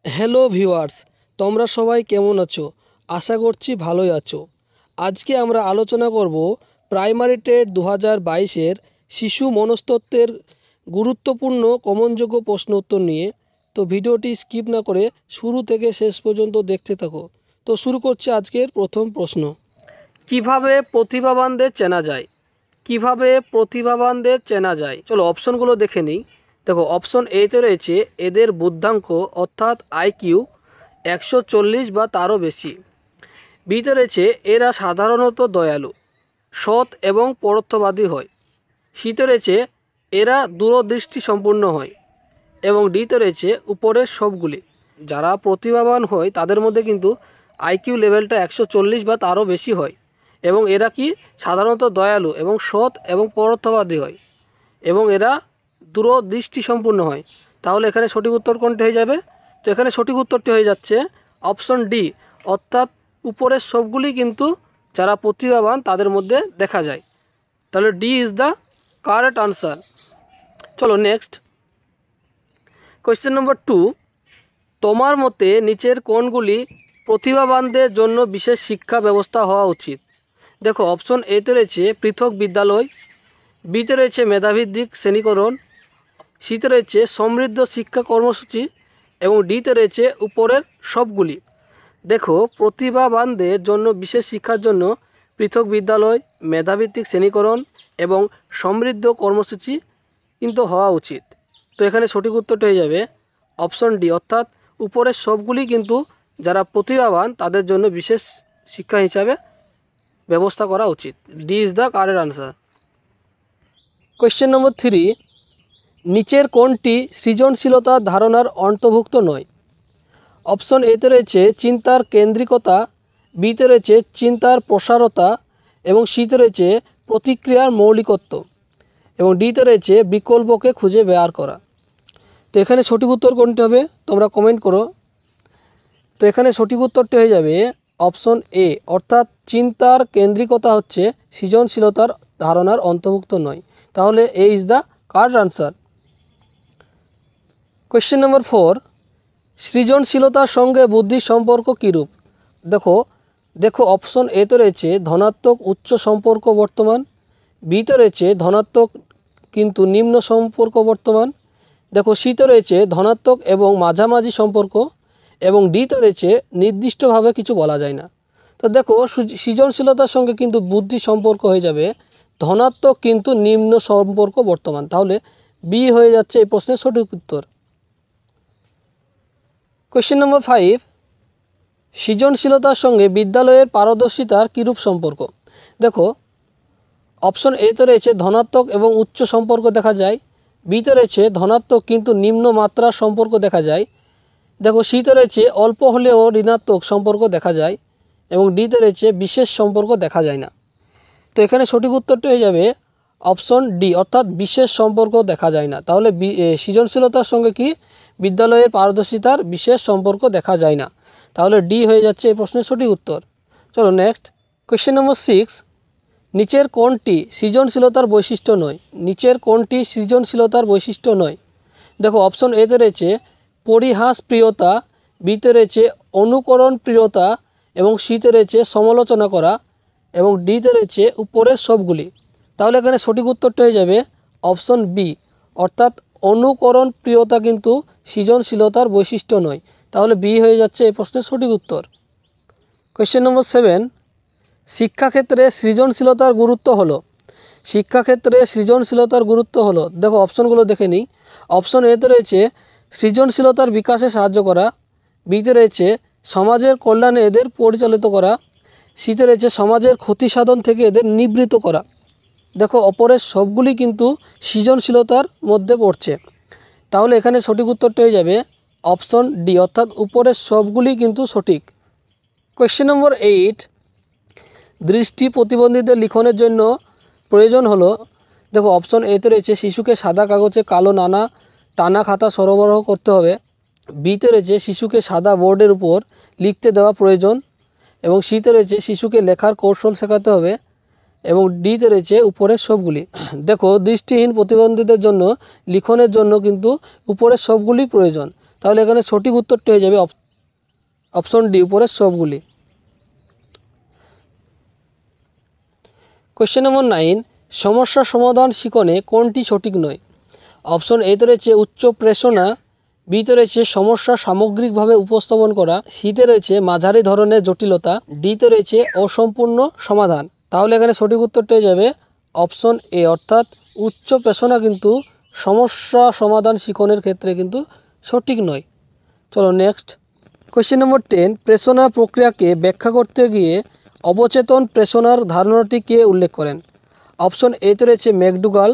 Hello viewers, তোমরা সবাই কেমন আছো? আশা করছি ভালোই আছো। আজকে আমরা আলোচনা করব প্রাইমারি টেট 2022-এর শিশু মনস্তত্ত্বের গুরুত্বপূর্ণ কমনযোগ্য প্রশ্ন উত্তর নিয়ে। তো ভিডিওটি স্কিপ না করে শুরু থেকে শেষ পর্যন্ত দেখতে থাকো। তো শুরু করছি আজকের প্রথম প্রশ্ন। কিভাবে প্রতিভাবানদের চেনা যায়? কিভাবে প্রতিভাবানদের চেনা যায়? চলো অপশনগুলো দেখে নিই। দেখো, অপশন এতে রয়েছে এদের বুদ্ধাঙ্ক অর্থাৎ আইকিউ 140 বা তারও বেশি। বিতে রয়েছে এরা সাধারণত দয়ালু, সৎ এবং পরোক্ষবাদী হয়। সিতে রয়েছে এরা দূরদৃষ্টি সম্পূর্ণ হয়। এবং ডিতে রয়েছে উপরের সবগুলি। যারা প্রতিভাবান হয় তাদের মধ্যে কিন্তু আইকিউ লেভেলটা 140 বা তারও বেশি হয়। এবং এরা কি সাধারণত দয়ালু এবং সৎ এবং পরোক্ষবাদী হয়, এবং এরা দূরদৃষ্টি সম্পূর্ণ হয়। তাহলে এখানে সঠিক উত্তর কোনটি হয়ে যাবে? তো এখানে সঠিক উত্তরটি হয়ে যাচ্ছে অপশন ডি, অর্থাৎ উপরের সবগুলি কিন্তু যারা প্রতিভাবান তাদের মধ্যে দেখা যায়। তাহলে D is the correct answer. চলো নেক্সট কোয়েশ্চেন নম্বর 2। তোমার মতে নিচের কোনগুলি প্রতিভাবানদের জন্য বিশেষ শিক্ষা ব্যবস্থা হওয়া উচিত? দেখো, অপশন এতে রয়েছে পৃথক বিদ্যালয়, বিতে রয়েছে মেধাভিত্তিক শ্রেণীকরণ, সিতে রয়েছে সমৃদ্ধ শিক্ষা কর্মসূচি, এবং ডিতে রয়েছে উপরের সবগুলি। দেখো, প্রতিভাবানদের জন্য বিশেষ শিক্ষার জন্য পৃথক বিদ্যালয়, মেধাভিত্তিক শ্রেণীকরণ এবং সমৃদ্ধ কর্মসূচি কিন্তু হওয়া উচিত। তো এখানে সঠিক উত্তরটা হয়ে যাবে অপশন ডি, অর্থাৎ উপরের সবগুলি কিন্তু যারা প্রতিভাবান তাদের জন্য বিশেষ শিক্ষা হিসাবে ব্যবস্থা করা উচিত। D is the correct answer. Question নম্বর 3। নিচের কোনটি সৃজনশীলতার ধারণার অন্তর্ভুক্ত নয়? অপশন এতে রয়েছে চিন্তার কেন্দ্রিকতা, বিতে রয়েছে চিন্তার প্রসারতা, এবং সিতে রয়েছে প্রতিক্রিয়ার মৌলিকত্ব, এবং ডিতে রয়েছে বিকল্পকে খুঁজে বের করা। তো এখানে সঠিক উত্তর কোনটি হবে তোমরা কমেন্ট করো। তো এখানে সঠিক উত্তরটি হয়ে যাবে অপশন এ, অর্থাৎ চিন্তার কেন্দ্রিকতা হচ্ছে সৃজনশীলতার ধারণার অন্তর্ভুক্ত নয়। তাহলে a is the correct answer. Question number 4। সৃজনশীলতার সঙ্গে বুদ্ধির সম্পর্ক কীরূপ? দেখো অপশন এতে রয়েছে ধনাত্মক উচ্চ সম্পর্ক বর্তমান, বিতে রয়েছে ধনাত্মক কিন্তু নিম্ন সম্পর্ক বর্তমান, দেখো সিতে রয়েছে ধনাত্মক এবং মাঝামাঝি সম্পর্ক, এবং ডিতে রয়েছে নির্দিষ্টভাবে কিছু বলা যায় না। তো দেখো, সৃজনশীলতার সঙ্গে কিন্তু বুদ্ধি সম্পর্ক হয়ে যাবে ধনাত্মক কিন্তু নিম্ন সম্পর্ক বর্তমান। তাহলে বি হয়ে যাচ্ছে এই প্রশ্নের সঠিক উত্তর। Question number 5। সৃজনশীলতার সঙ্গে বিদ্যালয়ের পারদর্শিতার কীরূপ সম্পর্ক? দেখো, অপশন এতে রয়েছে ধনাত্মক এবং উচ্চ সম্পর্ক দেখা যায়, বিতে রয়েছে ধনাত্মক কিন্তু নিম্ন মাত্রার সম্পর্ক দেখা যায়, দেখো সিতে রয়েছে অল্প হলেও ঋণাত্মক সম্পর্ক দেখা যায়, এবং ডিতে রয়েছে বিশেষ সম্পর্ক দেখা যায় না। তো এখানে সঠিক উত্তরটি হয়ে যাবে অপশন ডি, অর্থাৎ বিশেষ সম্পর্ক দেখা যায় না। তাহলে সৃজনশীলতার সঙ্গে কি বিদ্যালয়ের পারদর্শিতার বিশেষ সম্পর্ক দেখা যায় না। তাহলে ডি হয়ে যাচ্ছে এই প্রশ্নের সঠিক উত্তর। চলো নেক্সট কোয়েশ্চেন নম্বর 6। নিচের কোনটি সৃজনশীলতার বৈশিষ্ট্য নয়? নিচের কোনটি সৃজনশীলতার বৈশিষ্ট্য নয়? দেখো, অপশন এতে রয়েছে পরিহাস প্রিয়তা, বিতে রয়েছে অনুকরণ প্রিয়তা, এবং সিতে রয়েছে সমালোচনা করা, এবং ডিতে রয়েছে উপরের সবগুলি। তাহলে এখানে সঠিক উত্তরটা হয়ে যাবে অপশন বি, অর্থাৎ অনুকরণ প্রিয়তা কিন্তু সৃজনশীলতার বৈশিষ্ট্য নয়। তাহলে বি হয়ে যাচ্ছে এই প্রশ্নের সঠিক উত্তর। Question number 7। শিক্ষাক্ষেত্রে সৃজনশীলতার গুরুত্ব হলো। শিক্ষাক্ষেত্রে সৃজনশীলতার গুরুত্ব হলো, দেখো অপশনগুলো দেখে নিই। অপশন এতে রয়েছে সৃজনশীলতার বিকাশে সাহায্য করা, বিতে রয়েছে সমাজের কল্যাণে এদের পরিচালিত করা, সিতে রয়েছে সমাজের ক্ষতি সাধন থেকে এদের নিবৃত্ত করা। দেখো, অপরের সবগুলি কিন্তু সৃজনশীলতার মধ্যে পড়ছে। তাহলে এখানে সঠিক উত্তরটা হয়ে যাবে অপশন ডি, অর্থাৎ উপরের সবগুলি কিন্তু সঠিক। Question number 8। দৃষ্টি প্রতিবন্ধীদের লিখনের জন্য প্রয়োজন হলো। দেখো, অপশন এতে রয়েছে শিশুকে সাদা কাগজে কালো নানা টানা খাতা সরবরাহ করতে হবে, বিতে রয়েছে শিশুকে সাদা বোর্ডের উপর লিখতে দেওয়া প্রয়োজন, এবং সিতে রয়েছে শিশুকে লেখার কৌশল শেখাতে হবে, এবং ডিতে রয়েছে উপরের সবগুলি। দেখো, দৃষ্টিহীন প্রতিবন্ধীদের জন্য লিখনের জন্য কিন্তু উপরের সবগুলি প্রয়োজন। তাহলে এখানে সঠিক উত্তরটি হয়ে যাবে অপশন ডি, উপরের সবগুলি। কোয়েশ্চেন নম্বর 9, সমস্যা সমাধান শিখনে কোনটি সঠিক নয়? অপশন এতে রয়েছে উচ্চ প্রেষণা, বিতে রয়েছে সমস্যা সামগ্রিকভাবে উপস্থাপন করা, সিতে রয়েছে মাঝারি ধরনের জটিলতা, ডিতে রয়েছে অসম্পূর্ণ সমাধান। তাহলে এখানে সঠিক উত্তরটা হয়ে যাবে অপশন এ, অর্থাৎ উচ্চ প্রেষণা কিন্তু সমস্যা সমাধান শিখনের ক্ষেত্রে কিন্তু সঠিক নয়। চলো নেক্সট। কোয়েশ্চেন নম্বর 10, প্রেষণা প্রক্রিয়াকে ব্যাখ্যা করতে গিয়ে অবচেতন প্রেষণার ধারণাটি কে উল্লেখ করেন? অপশন এতে রয়েছে ম্যাকডুগাল,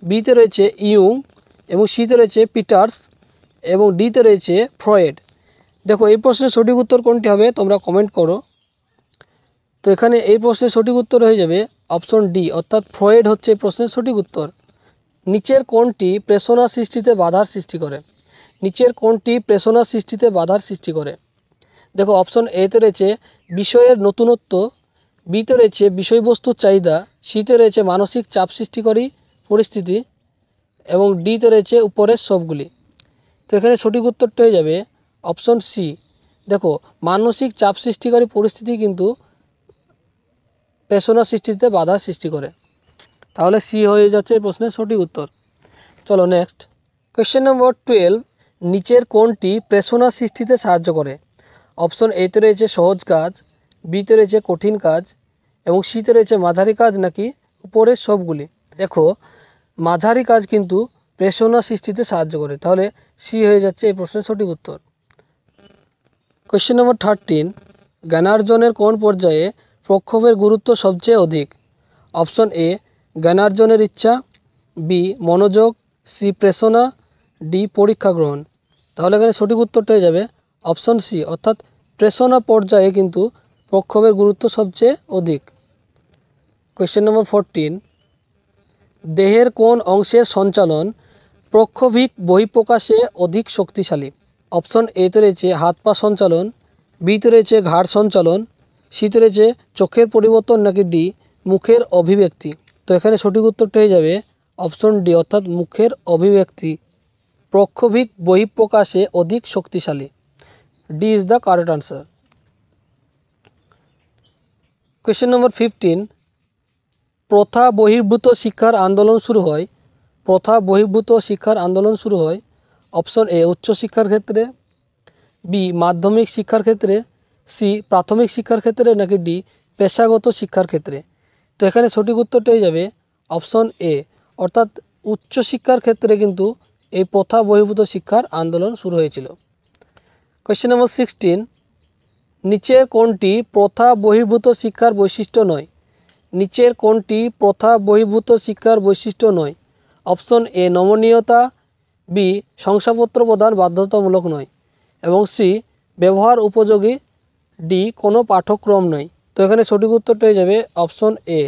বিতে রয়েছে ইয়ুং এবং সিতে রয়েছে পিটার্স এবং ডিতে রয়েছে ফ্রয়েড। দেখো এই প্রশ্নের সঠিক উত্তর কোনটি হবে তোমরা কমেন্ট করো। তো এখানে এই প্রশ্নের সঠিক উত্তর হয়ে যাবে অপশন ডি, অর্থাৎ ফ্রয়েড হচ্ছে এই প্রশ্নের সঠিক উত্তর। নিচের কোনটি প্রেষণা সৃষ্টিতে বাধার সৃষ্টি করে? নিচের কোনটি প্রেষণা সৃষ্টিতে বাধার সৃষ্টি করে? দেখো অপশন এতে রয়েছে বিষয়ের নতুনত্ব, বিতে রয়েছে বিষয়বস্তুর চাহিদা, সিতে রয়েছে মানসিক চাপ সৃষ্টিকারী পরিস্থিতি এবং ডিতে রয়েছে উপরের সবগুলি। তো এখানে সঠিক উত্তরটা হয়ে যাবে অপশন সি। দেখো মানসিক চাপ সৃষ্টিকারী পরিস্থিতি কিন্তু প্রেষণা সৃষ্টিতে বাধা সৃষ্টি করে। তাহলে সি হয়ে যাচ্ছে এই প্রশ্নের সঠিক উত্তর। চলো নেক্সট। কোয়েশ্চেন নম্বর 12, নিচের কোনটি প্রেষণা সৃষ্টিতে সাহায্য করে? অপশন এতে রয়েছে সহজ কাজ, বিতে রয়েছে কঠিন কাজ এবং সিতে রয়েছে মাঝারি কাজ নাকি উপরের সবগুলি। দেখো মাঝারি কাজ কিন্তু প্রেষণা সৃষ্টিতে সাহায্য করে, তাহলে সি হয়ে যাচ্ছে এই প্রশ্নের সঠিক উত্তর। কোয়েশ্চেন নম্বর 13, জ্ঞানার্জনের কোন পর্যায়ে প্রক্ষোভের গুরুত্ব সবচেয়ে অধিক? অপশন এ জ্ঞানার্জনের ইচ্ছা, বি মনোযোগ, সি প্রেষণা, ডি পরীক্ষা গ্রহণ। তাহলে এখানে সঠিক উত্তরটা হয়ে যাবে অপশন সি, অর্থাৎ প্রেষণা পর্যায়ে কিন্তু প্রক্ষোভের গুরুত্ব সবচেয়ে অধিক। কোয়েশ্চেন নম্বর 14, দেহের কোন অংশের সঞ্চালন প্রক্ষোভিক বহিঃপ্রকাশে অধিক শক্তিশালী? অপশন এতে রয়েছে হাত পা সঞ্চালন, বিতে রয়েছে ঘাড় সঞ্চালন, সিতে রয়েছে চোখের পরিবর্তন নাকি ডি মুখের অভিব্যক্তি। তো এখানে সঠিক উত্তরটা হয়ে যাবে অপশন ডি, অর্থাৎ মুখের অভিব্যক্তি প্রক্ষোভিক বহিঃপ্রকাশে অধিক শক্তিশালী। D is the correct answer. Question নম্বর 15, প্রথা বহির্ভূত শিক্ষার আন্দোলন শুরু হয়। প্রথা বহির্ভূত শিক্ষার আন্দোলন শুরু হয় অপশন এ উচ্চশিক্ষার ক্ষেত্রে, বি মাধ্যমিক শিক্ষার ক্ষেত্রে, সি প্রাথমিক শিক্ষার ক্ষেত্রে নাকি ডি পেশাগত শিক্ষার ক্ষেত্রে। তো এখানে সঠিক উত্তরটা হয়ে যাবে অপশন এ, অর্থাৎ উচ্চশিক্ষার ক্ষেত্রে কিন্তু এই প্রথা বহির্ভূত শিক্ষার আন্দোলন শুরু হয়েছিল। কোয়েশ্চেন নম্বর 16, নিচের কোনটি প্রথা বহির্ভূত শিক্ষার বৈশিষ্ট্য নয়? নিচের কোনটি প্রথা বহির্ভূত শিক্ষার বৈশিষ্ট্য নয়? অপশন এ নমনীয়তা, বি শংসাপত্র প্রদান বাধ্যতামূলক নয় এবং সি ব্যবহার উপযোগী, ডি কোনো পাঠ্যক্রম নয়। তো এখানে সঠিক উত্তরটা হয়ে যাবে অপশন এ।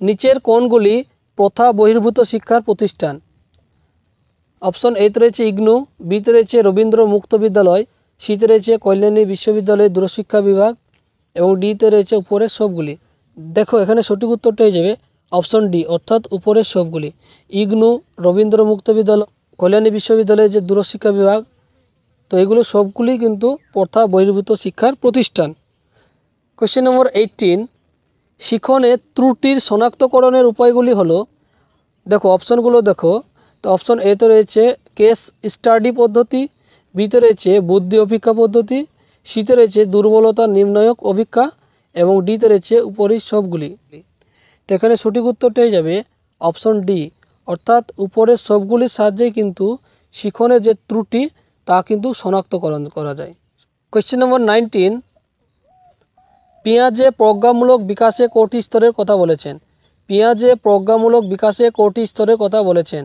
নিচের কোনগুলি প্রথা বহির্ভূত শিক্ষার প্রতিষ্ঠান? অপশন এতে রয়েছে ইগনু, বিতে রয়েছে রবীন্দ্র মুক্ত বিদ্যালয়, সিতে রয়েছে কল্যাণী বিশ্ববিদ্যালয়ের দূরশিক্ষা বিভাগ এবং ডিতে রয়েছে উপরের সবগুলি। দেখো এখানে সঠিক উত্তরটা হয়ে যাবে অপশন ডি, অর্থাৎ উপরের সবগুলি। ইগনু, রবীন্দ্র মুক্ত বিদ্যালয়, কল্যাণী বিশ্ববিদ্যালয়ের যে দূরশিক্ষা বিভাগ, তো এগুলো সবগুলি কিন্তু প্রথা বহির্ভূত শিক্ষার প্রতিষ্ঠান। কোয়েশ্চেন নম্বর 18, শিখনে ত্রুটির শনাক্তকরণের উপায়গুলি হলো। দেখো অপশনগুলো দেখো। তো অপশন এতে রয়েছে কেস স্টাডি পদ্ধতি, বিতে রয়েছে বুদ্ধি অপেক্ষা পদ্ধতি, সিতে রয়েছে দুর্বলতা নির্ণায়ক অপেক্ষা এবং ডিতে রয়েছে উপরের সবগুলি। তো এখানে সঠিক উত্তরটা হয়ে যাবে অপশন ডি, অর্থাৎ উপরের সবগুলির সাহায্যেই কিন্তু শিখনের যে ত্রুটি তা কিন্তু শনাক্তকরণ করা যায়। কোয়েশ্চেন নম্বর 19, পিঁয়াজে প্রজ্ঞামূলক বিকাশে কোটি স্তরের কথা বলেছেন? পিঁয়াজে প্রজ্ঞামূলক বিকাশে কোটি স্তরের কথা বলেছেন?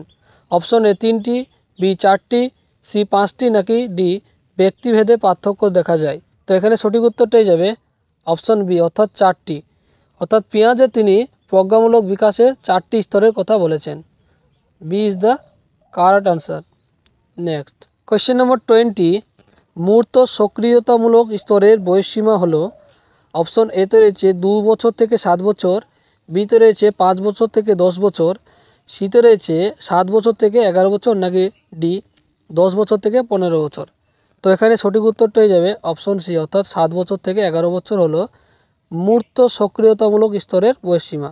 অপশন এ 3টি, বি 4টি, সি 5টি নাকি ডি ব্যক্তিভেদে পার্থক্য দেখা যায়। তো এখানে সঠিক উত্তরটাই যাবে অপশন বি, অর্থাৎ 4টি, অর্থাৎ পেঁয়াজে তিনি প্রজ্ঞামূলক বিকাশে 4টি স্তরের কথা বলেছেন। B is the correct answer. Next question number 20, মূর্ত সক্রিয়তামূলক স্তরের বয়সসীমা হলো। অপশন এতে রয়েছে 2 বছর থেকে 7 বছর, বিতে রয়েছে 5 বছর থেকে 10 বছর, শীতে রয়েছে 7 বছর থেকে 11 বছর, নাকি ডি 10 বছর থেকে 15 বছর? তো এখানে সঠিক উত্তরটা হয়ে যাবে অপশন সি, অর্থাৎ 7 বছর থেকে 11 বছর হলো মূর্ত সক্রিয়তামূলক স্তরের বয়সসীমা।